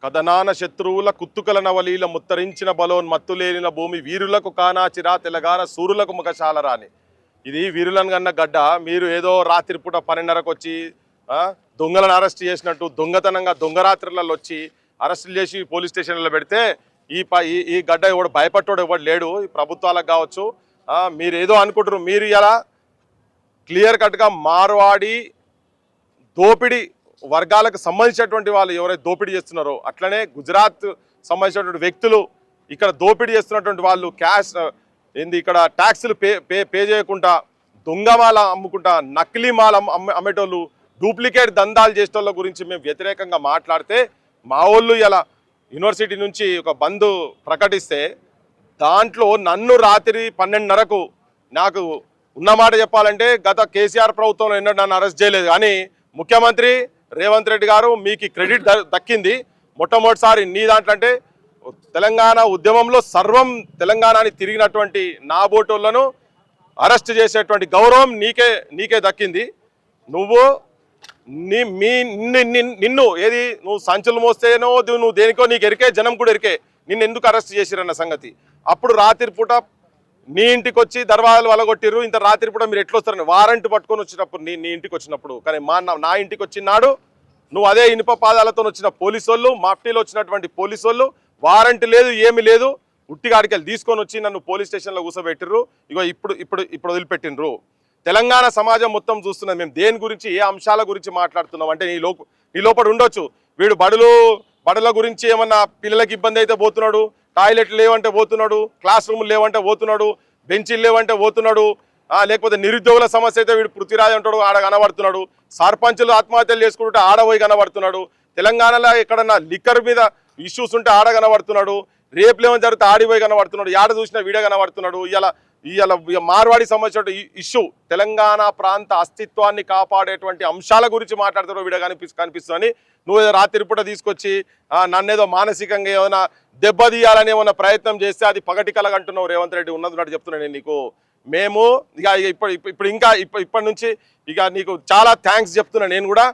కథనాన శత్రువుల కుత్తుకల నవలీల ముత్తరించిన బలోన్మత్తులేనిన భూమి వీరులకు కానాచిరా తెలంగాణ సూరులకు ముఖశాలరాని. ఇది వీరులను కన్న గడ్డ. మీరు ఏదో రాత్రిపూట 12:30కు వచ్చి దొంగలను అరెస్ట్ చేసినట్టు దొంగతనంగా దొంగరాత్రులలో వచ్చి అరెస్టులు చేసి పోలీస్ స్టేషన్లో పెడితే ఈ గడ్డ ఎవడు భయపట్టోడు ఎవడు లేడు. ఈ ప్రభుత్వాలకు కావచ్చు. మీరు ఏదో అనుకుంటారు. మీరు ఇలా క్లియర్ కట్గా మార్వాడి దోపిడీ వర్గాలకు సంబంధించినటువంటి వాళ్ళు ఎవరైతే దోపిడీ చేస్తున్నారో, అట్లనే గుజరాత్ సంబంధించినటువంటి వ్యక్తులు ఇక్కడ దోపిడీ చేస్తున్నటువంటి వాళ్ళు క్యాష్ ఇక్కడ ట్యాక్సులు పే చేయకుండా దొంగమాల అమ్ముకుంటా నకిలీ మాల అమ్మేటోళ్ళు డూప్లికేట్ దందాలు చేసేటోళ్ళ గురించి మేము వ్యతిరేకంగా మాట్లాడితే మా వాళ్ళు ఇలా యూనివర్సిటీ నుంచి ఒక బంద్ ప్రకటిస్తే దాంట్లో నన్ను రాత్రి 12:30కు నాకు ఉన్నమాట చెప్పాలంటే గత కేసీఆర్ ప్రభుత్వంలో ఎన్నడూ నన్ను అరెస్ట్ చేయలేదు. కానీ ముఖ్యమంత్రి రేవంత్ రెడ్డి గారు మీకు క్రెడిట్ దక్కింది. మొట్టమొదటిసారి నీ దాంట్లో అంటే తెలంగాణ ఉద్యమంలో సర్వం తెలంగాణని తిరిగినటువంటి నాబోటోళ్లను అరెస్ట్ చేసేటువంటి గౌరవం నీకే దక్కింది. నువ్వు నిన్ను ఏది నువ్వు సంచులు మోస్తేనో నువ్వు దేనికో నీకు ఎరికే, జనం కూడా ఎరికే నిన్ను ఎందుకు అరెస్ట్ చేసిరన్న సంగతి. అప్పుడు రాత్రిపూట నీ ఇంటికి వచ్చి దర్వాజాలు వలగొట్టిర్రు. ఇంత రాత్రిపూట మీరు ఎట్లా వస్తారని వారంట్ పట్టుకొని వచ్చినప్పుడు నీ ఇంటికి వచ్చినప్పుడు, కానీ నా ఇంటికి వచ్చినాడు నువ్వు అదే ఇనుప పాదాలతో వచ్చిన పోలీసు వాళ్ళు, మాఫ్టీలో వచ్చినటువంటి పోలీసు వాళ్ళు వారంట్ లేదు ఏమి లేదు ఉట్టిగాడికెళ్ళి తీసుకొని వచ్చి నన్ను పోలీస్ స్టేషన్లో కూర్చోబెట్టిర్రు. ఇగో ఇప్పుడు వదిలిపెట్టినరు. తెలంగాణ సమాజం మొత్తం చూస్తున్నది. మేము దేని గురించి ఏ అంశాల గురించి మాట్లాడుతున్నాం అంటే నీ లోపల ఉండొచ్చు. వీడు బడుల గురించి ఏమన్నా పిల్లలకి ఇబ్బంది అయితే పోతున్నాడు, టాయిలెట్లు లేవంటే పోతున్నాడు, క్లాస్ రూములు లేవంటే పోతున్నాడు, బెంచీలు లేవంటే పోతున్నాడు, లేకపోతే నిరుద్యోగుల సమస్య అయితే వీడు పృథ్వీరాజ్ అంటాడు ఆడ కనబడుతున్నాడు, సర్పంచులు ఆత్మహత్యలు చేసుకుంటుంటే ఆడపోయి కనబడుతున్నాడు, తెలంగాణలో ఎక్కడన్నా లిక్కర్ మీద ఇష్యూస్ ఉంటే ఆడ కనబడుతున్నాడు, రేపులు ఏమైనా జరిగితే ఆడిపోయి కనబడుతున్నాడు, ఆడ చూసినా వీడే కనబడుతున్నాడు. ఇవాళ మార్వాడి సంబంధించిన ఇష్యూ తెలంగాణ ప్రాంత అస్తిత్వాన్ని కాపాడేటువంటి అంశాల గురించి మాట్లాడుతున్నాడు వీడియో కనిపిస్తుందని నువ్వు ఏదో రాత్రిపూట తీసుకొచ్చి నన్నేదో మానసికంగా ఏమైనా దెబ్బతీయాలని ఏమైనా ప్రయత్నం చేస్తే అది పగటి కలగంటున్నావు రేవంత్ రెడ్డి. ఉన్నది చెప్తున్నాను నేను నీకు. మేము ఇక ఇప్పటి నుంచి ఇక నీకు చాలా థ్యాంక్స్ చెప్తున్నా. నేను కూడా